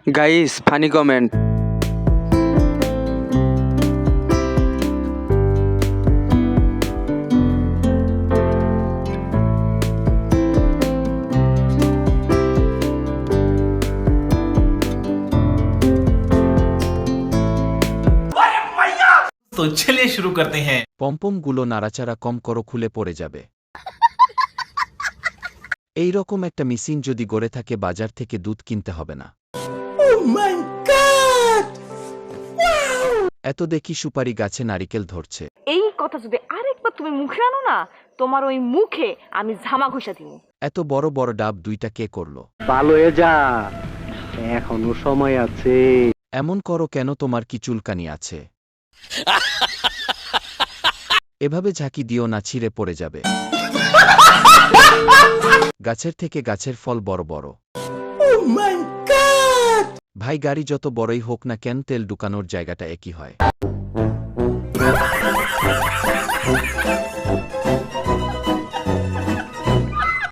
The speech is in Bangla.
Guys funny comment. तो चलिए शुरू करते हैं। পমপমগুলো নাড়াচাড়া কম করো, খুলে পড়ে যাবে। এই রকম একটা মেশিন যদি গড়ে থাকে, বাজার থেকে দুধ কিনতে হবে না। এত দেখি সুপারি গাছে নারিকেল ধরছে। এই কথা যদি আরেকবার তুমি মুখে আনো না, তোমার ওই মুখে আমি ঝামা ঘষা দিব। এত বড় বড় ডাব দুইটা কে করলো? ভালো হয়ে যা, এখনো সময় আছে। এমন করো কেন? তোমার কি চুলকানি আছে? এভাবে ঝাঁকি দিও না, ছিঁড়ে পড়ে যাবে। গাছের থেকে গাছের ফল বড় বড়। ভাই, গাড়ি যত বড়ই হোক না কেন, তেল ঢুকানোর জায়গাটা একই হয়।